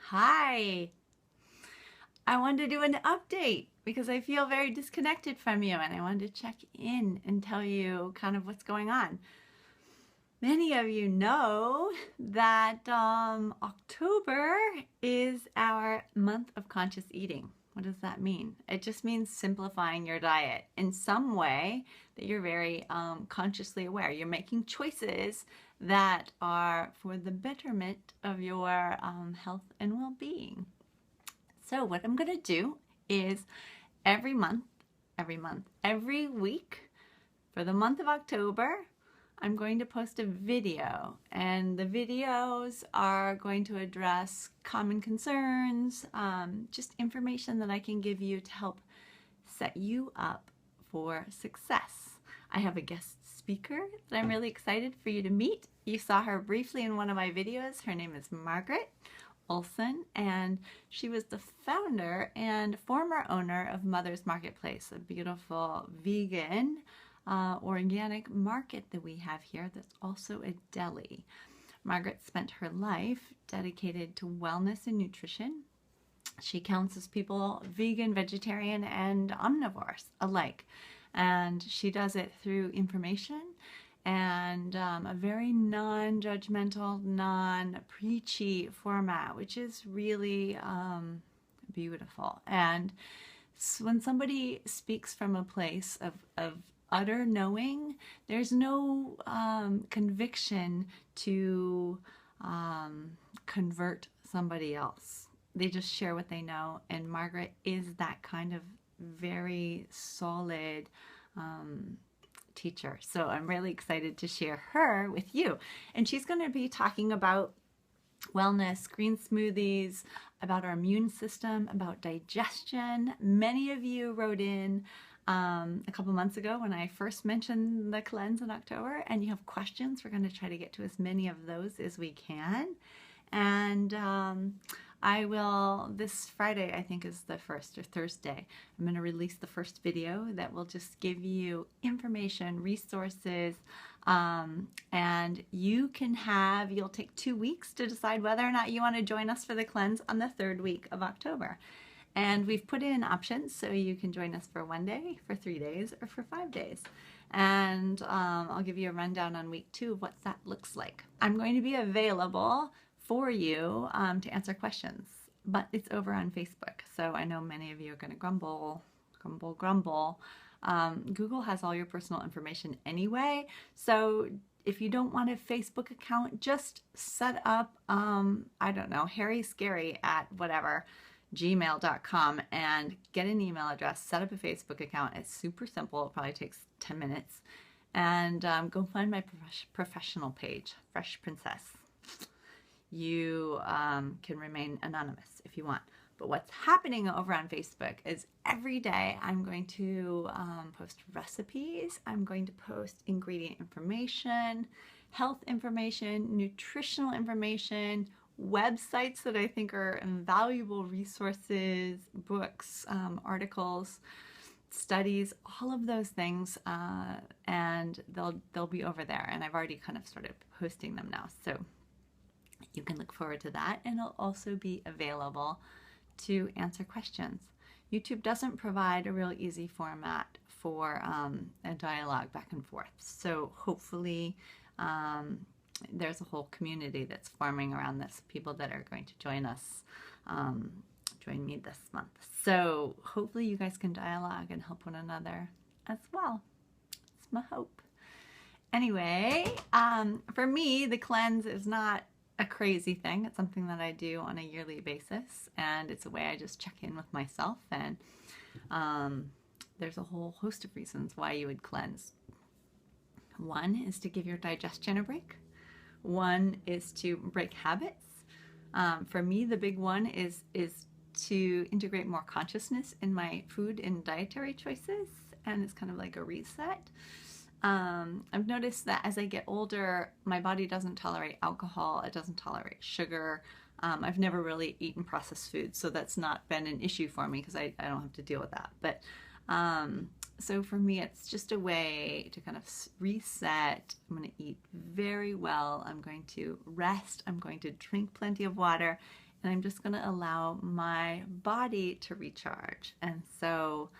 Hi. I wanted to do an update because I feel very disconnected from you and I wanted to check in and tell you kind of what's going on. Many of you know that October is our month of conscious eating. What does that mean? It just means simplifying your diet in some way that you're very consciously aware. You're making choices that are for the betterment of your health and well-being. So what I'm going to do is every week for the month of October, I'm going to post a video, and the videos are going to address common concerns, just information that I can give you to help set you up for success. I have a guest speaker that I'm really excited for you to meet. You saw her briefly in one of my videos. Her name is Margaret Olsen, and she was the founder and former owner of Mother's Marketplace, a beautiful vegan organic market that we have here that's also a deli. Margaret spent her life dedicated to wellness and nutrition. She counsels people vegan, vegetarian, and omnivores alike. And she does it through information and a very non-judgmental, non-preachy format, which is really beautiful. And when somebody speaks from a place of utter knowing, there's no conviction to convert somebody else. They just share what they know, and Margaret is that kind of very solid teacher. So I'm really excited to share her with you. And she's going to be talking about wellness, green smoothies, about our immune system, about digestion. Many of you wrote in a couple months ago when I first mentioned the cleanse in October, and you have questions. We're going to try to get to as many of those as we can. And I will, this Friday, I think is the first, or Thursday, I'm going to release the first video that will just give you information, resources, and you'll take 2 weeks to decide whether or not you want to join us for the cleanse on the 3rd week of October. And we've put in options so you can join us for 1 day, for 3 days, or for 5 days. And I'll give you a rundown on week 2 of what that looks like. I'm going to be available for you to answer questions, but it's over on Facebook. So I know many of you are going to grumble. Google has all your personal information anyway. So if you don't want a Facebook account, just set up, I don't know, harryscary at whatever, gmail.com, and get an email address, set up a Facebook account. It's super simple. It probably takes 10 minutes. And go find my professional page, Fresh Princess. You can remain anonymous if you want. But what's happening over on Facebook is every day I'm going to post recipes, I'm going to post ingredient information, health information, nutritional information, websites that I think are invaluable resources, books, articles, studies, all of those things, and they'll be over there. And I've already kind of started posting them now. So you can look forward to that, and it'll also be available to answer questions. YouTube doesn't provide a real easy format for a dialogue back and forth. So hopefully there's a whole community that's forming around this, people that are going to join us, join me this month. So hopefully you guys can dialogue and help one another as well. It's my hope. Anyway, for me, the cleanse is not a crazy thing. It's something that I do on a yearly basis, and it's a way I just check in with myself. And there's a whole host of reasons why you would cleanse. One is to give your digestion a break. One is to break habits. For me, the big one is to integrate more consciousness in my food and dietary choices, and it's kind of like a reset. I've noticed that as I get older, my body doesn't tolerate alcohol, it doesn't tolerate sugar. I've never really eaten processed food, so that's not been an issue for me because I don't have to deal with that. But so for me, it's just a way to kind of reset. I'm going to eat very well. I'm going to rest. I'm going to drink plenty of water. and I'm just going to allow my body to recharge. And so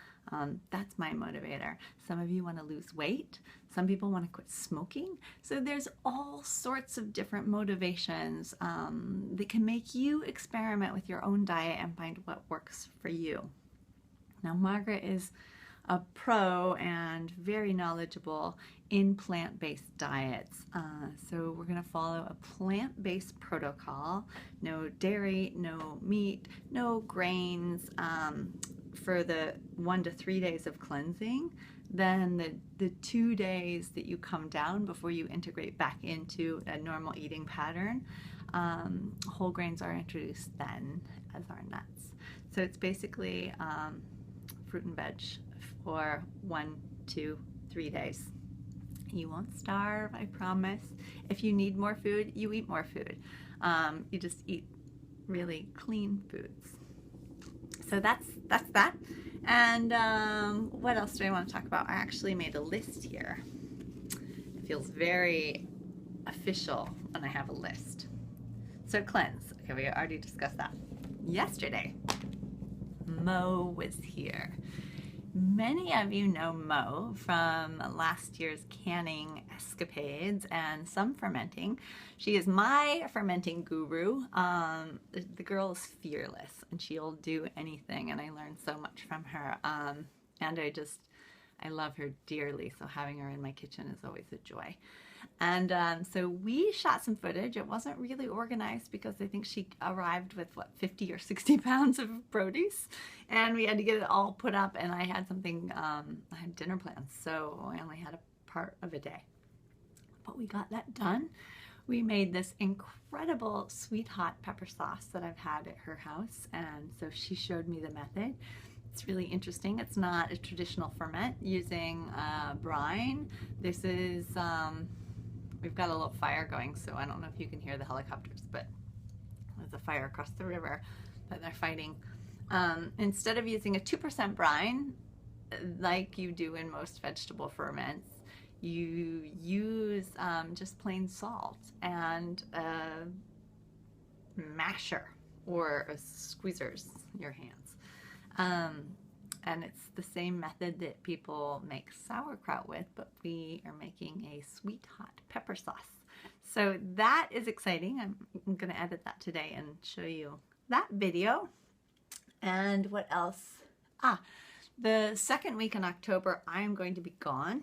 that's my motivator. Some of you want to lose weight. Some people want to quit smoking. So there's all sorts of different motivations that can make you experiment with your own diet and find what works for you. Now, Margaret is a pro and very knowledgeable in plant-based diets. So we're going to follow a plant-based protocol. No dairy, no meat, no grains for the 1 to 3 days of cleansing. Then the 2 days that you come down before you integrate back into a normal eating pattern, whole grains are introduced then, as are nuts. So it's basically fruit and veg for 1 to 3 days. You won't starve, I promise. If you need more food, you eat more food. You just eat really clean foods. So that's that. And what else do I want to talk about? I actually made a list here. It feels very official when I have a list. So cleanse. Okay, we already discussed that. Yesterday, Mo was here. Many of you know Mo from last year's canning escapades and some fermenting. She is my fermenting guru. The girl is fearless and she'll do anything, and I learned so much from her. And I love her dearly, so having her in my kitchen is always a joy. And so we shot some footage. It wasn't really organized because I think she arrived with, 50 or 60 pounds of produce. And we had to get it all put up, and I had I had dinner plans, so I only had a part of a day. But we got that done. We made this incredible sweet hot pepper sauce that I've had at her house, and so she showed me the method. It's really interesting. It's not a traditional ferment using brine. This is... we've got a little fire going, so I don't know if you can hear the helicopters, but there's a fire across the river that they're fighting. Instead of using a 2% brine, like you do in most vegetable ferments, you use just plain salt and a masher or a squeezers in your hands. And it's the same method that people make sauerkraut with, but we are making a sweet hot pepper sauce. So that is exciting. I'm going to edit that today and show you that video. And what else? The second week in October, I'm going to be gone.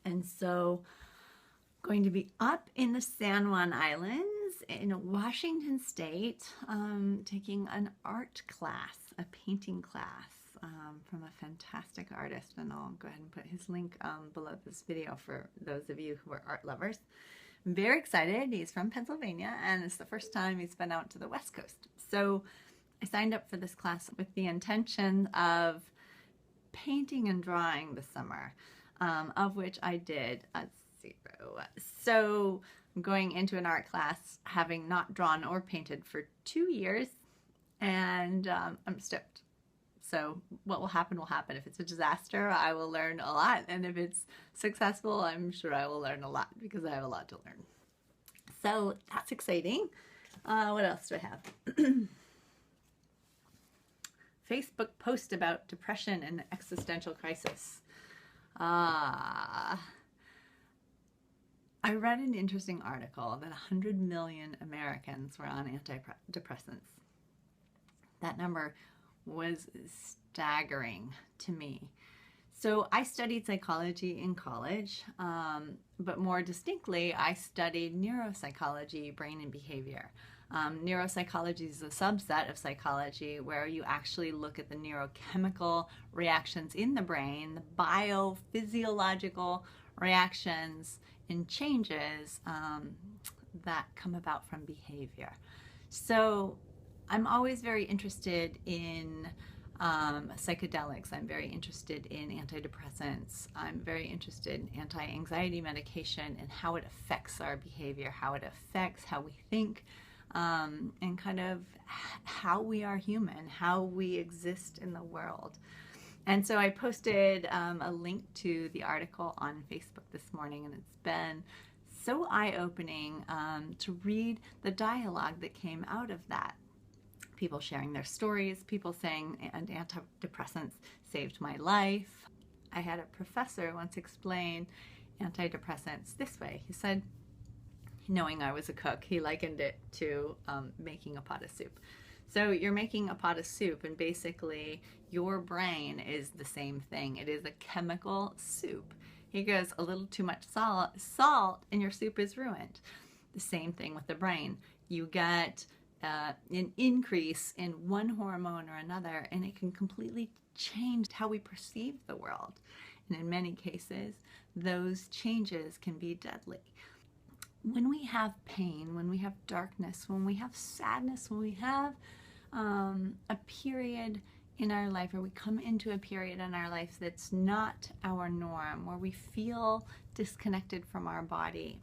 And so I'm going to be up in the San Juan Islands in Washington State, taking an art class, a painting class. From a fantastic artist, and I'll go ahead and put his link below this video for those of you who are art lovers. I'm very excited. He's from Pennsylvania, and it's the first time he's been out to the West Coast. So I signed up for this class with the intention of painting and drawing this summer, of which I did a 0. So I'm going into an art class having not drawn or painted for 2 years, and I'm stoked. So what will happen will happen. If it's a disaster, I will learn a lot. And if it's successful, I'm sure I will learn a lot because I have a lot to learn. So that's exciting. What else do I have? Facebook post about depression and existential crisis. I read an interesting article that 100 million Americans were on antidepressants. That number was staggering to me. So I studied psychology in college, but more distinctly, I studied neuropsychology, brain and behavior. Neuropsychology is a subset of psychology where you actually look at the neurochemical reactions in the brain, the biophysiological reactions and changes that come about from behavior. So I'm always very interested in psychedelics. I'm very interested in antidepressants. I'm very interested in anti-anxiety medication and how it affects our behavior, how it affects how we think, and kind of how we are human, how we exist in the world. And so I posted a link to the article on Facebook this morning, and it's been so eye-opening to read the dialogue that came out of that. people sharing their stories, people saying, and antidepressants saved my life. I had a professor once explain antidepressants this way. He said, knowing I was a cook, he likened it to making a pot of soup. So you're making a pot of soup, and basically your brain is the same thing. It is a chemical soup. He goes, a little too much salt and your soup is ruined. The same thing with the brain. You get an increase in one hormone or another, and it can completely change how we perceive the world. And in many cases, those changes can be deadly. When we have pain, when we have darkness, when we have sadness, when we have a period in our life, or we come into a period in our life that's not our norm, where we feel disconnected from our body,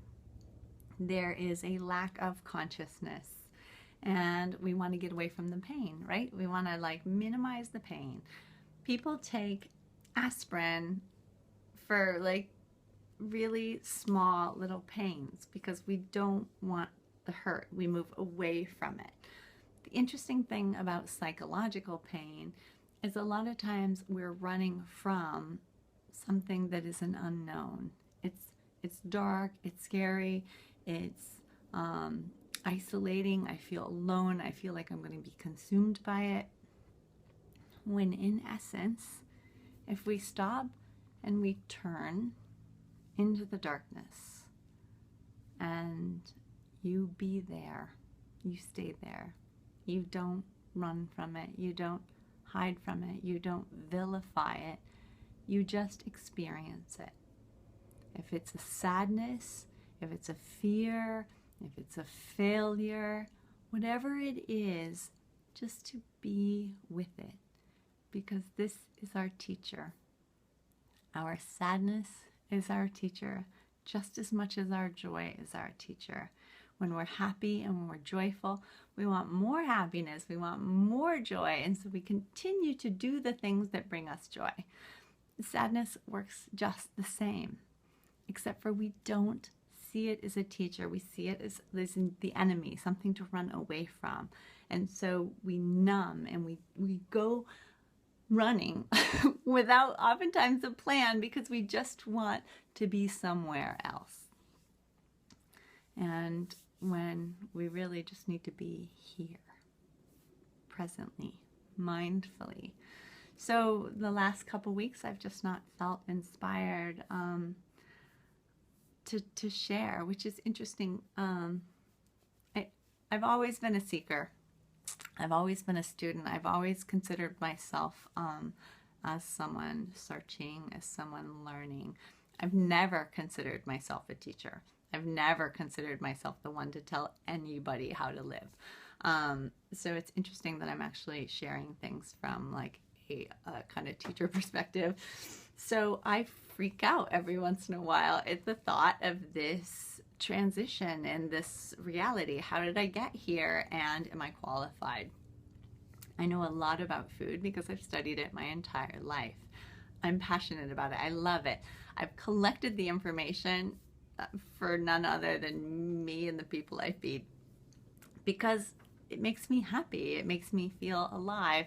there is a lack of consciousness, and we want to get away from the pain, right? We want to like minimize the pain. People take aspirin for like really small little pains because we don't want the hurt. We move away from it. The interesting thing about psychological pain is a lot of times we're running from something that is an unknown. It's dark, it's scary, it's isolating. I feel alone. I feel like I'm going to be consumed by it. When in essence, if we stop and we turn into the darkness and you be there, you stay there, you don't run from it, you don't hide from it, you don't vilify it, you just experience it. If it's a sadness, if it's a fear, if it's a failure, whatever it is, just to be with it, because this is our teacher. Our sadness is our teacher just as much as our joy is our teacher. When we're happy and when we're joyful, we want more happiness, we want more joy, and so we continue to do the things that bring us joy. Sadness works just the same, except for we don't see it as a teacher. We see it as the enemy, something to run away from. And so we numb and we go running without oftentimes a plan, because we just want to be somewhere else. And when we really just need to be here, presently, mindfully. So the last couple weeks, I've just not felt inspired to share, which is interesting. I've always been a seeker. I've always been a student. I've always considered myself as someone searching, as someone learning. I've never considered myself a teacher. I've never considered myself the one to tell anybody how to live. So it's interesting that I'm actually sharing things from like a kind of teacher perspective. So I freak out every once in a while at the thought of this transition and this reality. How did I get here, and am I qualified? I know a lot about food because I've studied it my entire life. I'm passionate about it. I love it. I've collected the information for none other than me and the people I feed, because it makes me happy. It makes me feel alive,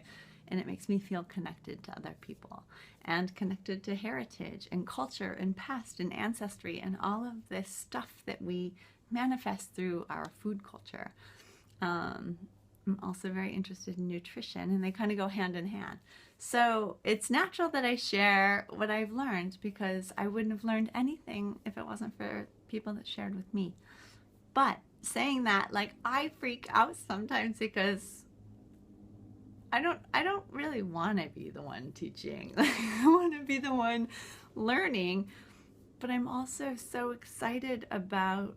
and it makes me feel connected to other people and connected to heritage and culture and past and ancestry and all of this stuff that we manifest through our food culture. I'm also very interested in nutrition, and they kind of go hand in hand. So it's natural that I share what I've learned, because I wouldn't have learned anything if it wasn't for people that shared with me. But saying that, like, I freak out sometimes because I don't really want to be the one teaching. I want to be the one learning, but I'm also so excited about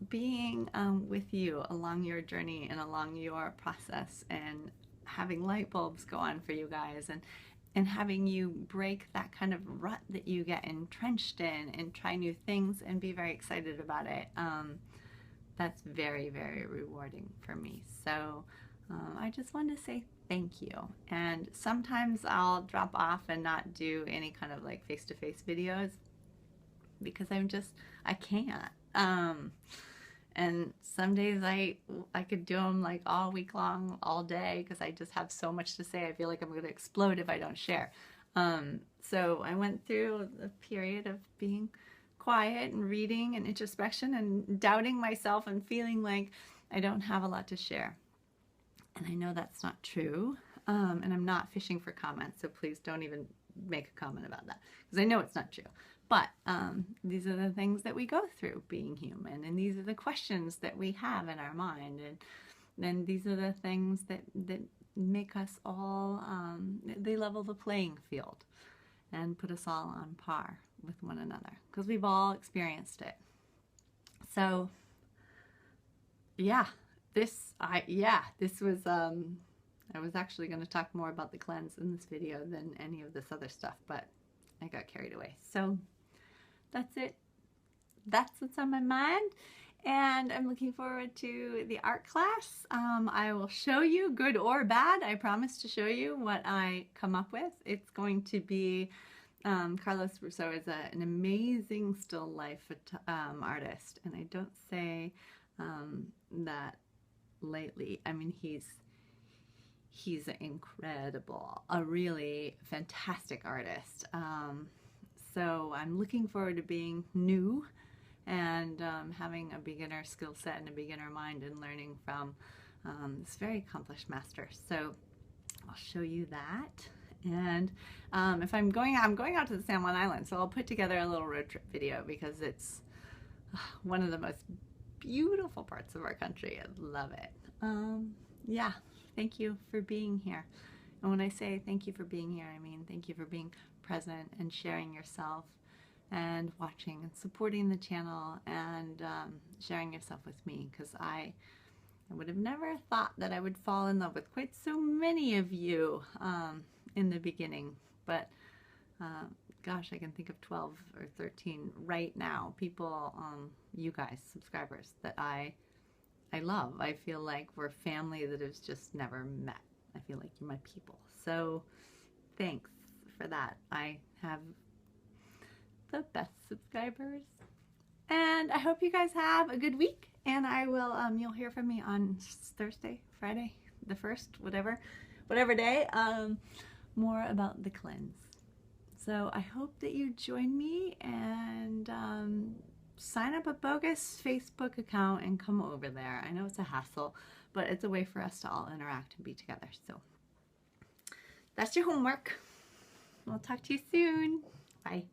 being with you along your journey and along your process, and having light bulbs go on for you guys, and having you break that kind of rut that you get entrenched in and try new things and be very excited about it. That's very, very rewarding for me. So I just wanted to say thank you. And sometimes I'll drop off and not do any kind of like face-to-face videos because I can't. And some days I could do them like all week long, all day, because I just have so much to say. I feel like I'm going to explode if I don't share. So I went through a period of being quiet and reading and introspection and doubting myself and feeling like I don't have a lot to share. And I know that's not true. And I'm not fishing for comments, so please don't even make a comment about that, because I know it's not true. But these are the things that we go through being human, and these are the questions that we have in our mind, and then these are the things that make us all, they level the playing field and put us all on par with one another, because we've all experienced it. So yeah, this was, I was actually going to talk more about the cleanse in this video than any of this other stuff, but I got carried away. So that's it. That's what's on my mind. And I'm looking forward to the art class. I will show you, good or bad, I promise to show you what I come up with. It's going to be, Carlos Russo is an amazing still life artist. And I don't say that lately. I mean, he's incredible, a really fantastic artist. So I'm looking forward to being new and having a beginner skill set and a beginner mind and learning from this very accomplished master. So I'll show you that. And if I'm going out to the San Juan Island, so I'll put together a little road trip video, because it's one of the most beautiful parts of our country. I love it. Yeah, thank you for being here. And when I say thank you for being here, I mean thank you for being present and sharing yourself and watching and supporting the channel and sharing yourself with me, because I would have never thought that I would fall in love with quite so many of you in the beginning. But gosh, I can think of 12 or 13 right now, people, you guys, subscribers, that I love. I feel like we're family that has just never met. I feel like you're my people. So thanks for that. I have the best subscribers. And I hope you guys have a good week. And I will, you'll hear from me on Thursday, Friday, the 1st, whatever day, more about the cleanse. So I hope that you join me and sign up a bogus Facebook account and come over there. I know it's a hassle, but it's a way for us to all interact and be together. So that's your homework. I'll talk to you soon. Bye.